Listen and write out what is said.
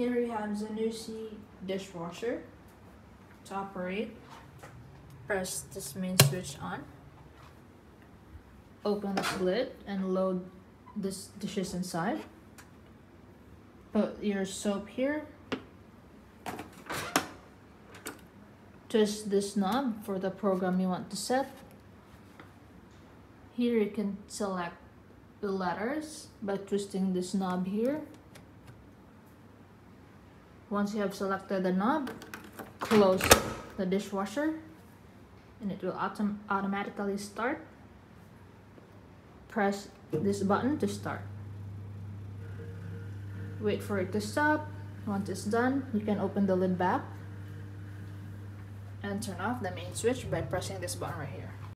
Here we have Zanussi Dishwasher. To operate, press this main switch on. Open this lid and load this dishes inside. Put your soap here. Twist this knob for the program you want to set. Here you can select the letters by twisting this knob here. Once you have selected the knob, close the dishwasher and it will automatically start. Press this button to start. Wait for it to stop. Once it's done, you can open the lid back and turn off the main switch by pressing this button right here.